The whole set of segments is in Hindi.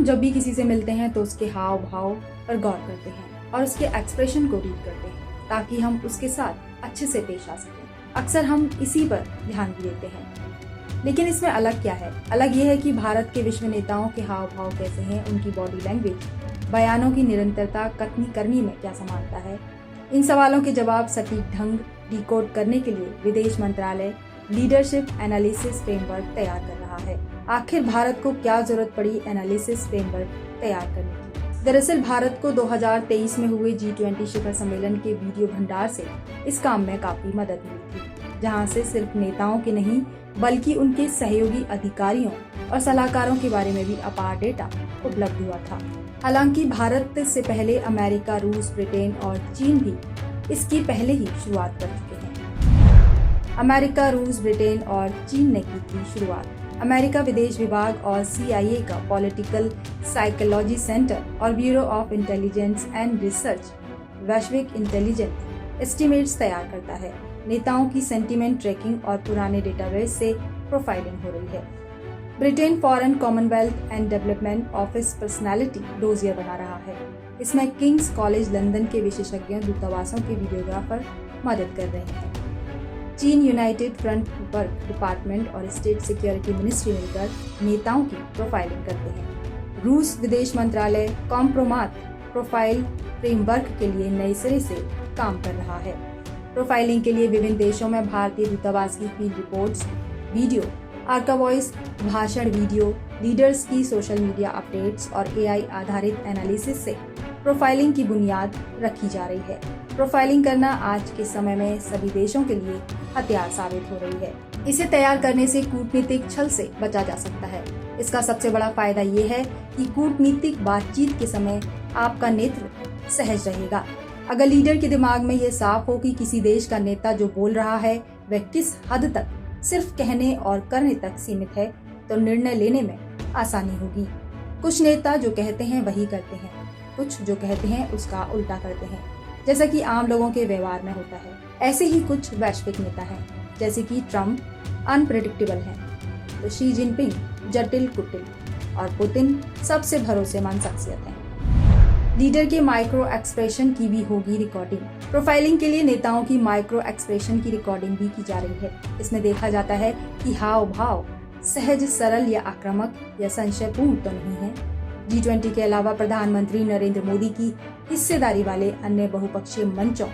हम जब भी किसी से मिलते हैं तो उसके हाव भाव पर गौर करते हैं और उसके एक्सप्रेशन को रीड करते हैं ताकि हम उसके साथ अच्छे से पेश आ सकें। अक्सर हम इसी पर ध्यान भी देते हैं। लेकिन इसमें अलग क्या है? अलग ये है कि भारत के विश्व नेताओं के हाव भाव कैसे हैं, उनकी बॉडी लैंग्वेज, बयानों की निरंतरता, कथनी करनी में क्या समानता है। इन सवालों के जवाब सटीक ढंग डिकोड करने के लिए विदेश मंत्रालय लीडरशिप एनालिसिस फ्रेमवर्क तैयार कर रहा है। आखिर भारत को क्या जरूरत पड़ी एनालिसिस फ्रेमवर्क तैयार करने की? दरअसल भारत को 2023 में हुए G20 शिखर सम्मेलन के वीडियो भंडार से इस काम में काफी मदद मिली थी, जहां से सिर्फ नेताओं के नहीं बल्कि उनके सहयोगी अधिकारियों और सलाहकारों के बारे में भी अपार डेटा उपलब्ध हुआ था। हालांकि भारत से पहले अमेरिका, रूस, ब्रिटेन और चीन भी इसकी पहले ही शुरुआत कर चुके हैं। अमेरिका, रूस, ब्रिटेन और चीन ने की थी शुरुआत। अमेरिका विदेश विभाग और CIA का पॉलिटिकल साइकोलॉजी सेंटर और bureau of intelligence and research वैश्विक इंटेलिजेंस एस्टिमेट्स तैयार करता है। नेताओं की सेंटिमेंट ट्रैकिंग और पुराने डेटाबेस से प्रोफाइलिंग हो रही है। Britain foreign Commonwealth and development office personality dossier बना रहा है। इसमें किंग्स कॉलेज लंदन के विशेषज्ञ दूतावासों के वीडियोग्राफर मदद कर रहे हैं। चीन यूनाइटेड फ्रंट वर्क डिपार्टमेंट और स्टेट सिक्योरिटी मिनिस्ट्री मिलकर नेताओं की प्रोफाइलिंग करते हैं। रूस विदेश मंत्रालय कॉम्प्रोमात प्रोफाइल फ्रेमवर्क के लिए नए सिरे से काम कर रहा है। प्रोफाइलिंग के लिए विभिन्न देशों में भारतीय दूतावास की फील्ड रिपोर्ट्स, वीडियो, आर्कावॉइस, भाषण वीडियो, लीडर्स की सोशल मीडिया अपडेट्स और AI आधारित एनालिसिस से प्रोफाइलिंग की बुनियाद रखी जा रही है। प्रोफाइलिंग करना आज के समय में सभी देशों के लिए हथियार साबित हो रही है। इसे तैयार करने से कूटनीतिक छल से बचा जा सकता है। इसका सबसे बड़ा फायदा ये है कि कूटनीतिक बातचीत के समय आपका नेतृत्व सहज रहेगा। अगर लीडर के दिमाग में ये साफ हो कि किसी देश का नेता जो बोल रहा है वह किस हद तक सिर्फ कहने और करने तक सीमित है, तो निर्णय लेने में आसानी होगी। कुछ नेता जो कहते हैं वही करते हैं, कुछ जो कहते हैं उसका उल्टा करते हैं, जैसा कि आम लोगों के व्यवहार में होता है। ऐसे ही कुछ वैश्विक नेता हैं, जैसे कि ट्रम्प अनप्रेडिक्टेबल हैं, तो शी जिनपिंग जटिल कुटिल और पुतिन सबसे भरोसेमंद शख्सियत हैं। लीडर के माइक्रो एक्सप्रेशन की भी होगी रिकॉर्डिंग। प्रोफाइलिंग के लिए नेताओं की माइक्रो एक्सप्रेशन की रिकॉर्डिंग भी की जा रही है। इसमें देखा जाता है कि हाव भाव सहज, सरल या आक्रामक या संशयपूर्ण तो नहीं है। G20 के अलावा प्रधानमंत्री नरेंद्र मोदी की हिस्सेदारी वाले अन्य बहुपक्षीय मंचों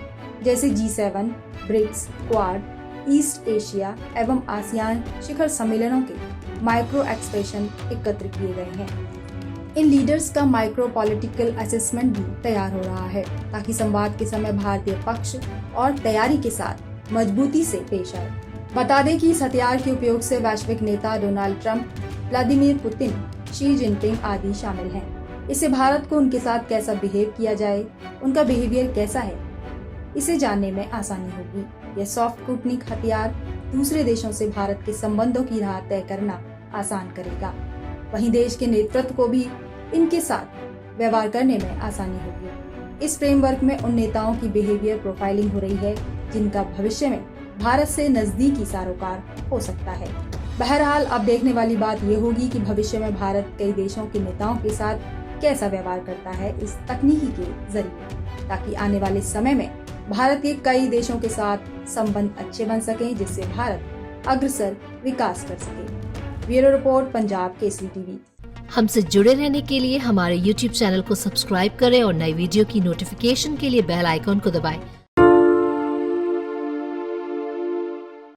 जैसे G7, BRICS, Quad, East Asia एवं आसियान शिखर सम्मेलनों के माइक्रो एक्सप्रेशन एकत्र किए गए हैं। इन लीडर्स का माइक्रो पॉलिटिकल असेसमेंट भी तैयार हो रहा है ताकि संवाद के समय भारतीय पक्ष और तैयारी के साथ मजबूती से पेश आए। बता दें कि इस हथियार के उपयोग से वैश्विक नेता Donald Trump, Vladimir Putin, Xi Jinping आदि शामिल हैं। इससे भारत को उनके साथ कैसा बिहेव किया जाए, उनका बिहेवियर कैसा है, इसे जानने में आसानी होगी। यह सॉफ्ट कूटनीतिक हथियार दूसरे देशों से भारत के संबंधों की राह तय करना आसान करेगा। वहीं देश के नेतृत्व को भी इनके साथ व्यवहार करने में आसानी होगी। इस फ्रेमवर्क में उन नेताओं की बिहेवियर प्रोफाइलिंग हो रही है जिनका भविष्य में भारत से नजदीकी सरोकार हो सकता है। बहरहाल अब देखने वाली बात यह होगी कि भविष्य में भारत कई देशों के नेताओं के साथ कैसा व्यवहार करता है इस तकनीकी के जरिए, ताकि आने वाले समय में भारत के कई देशों के साथ संबंध अच्छे बन सकें, जिससे भारत अग्रसर विकास कर सके। Bureau report, Punjab Kesari TV. हमसे जुड़े रहने के लिए हमारे YouTube चैनल को सब्सक्राइब करें और नई वीडियो की नोटिफिकेशन के लिए बेल आइकॉन को दबाएं।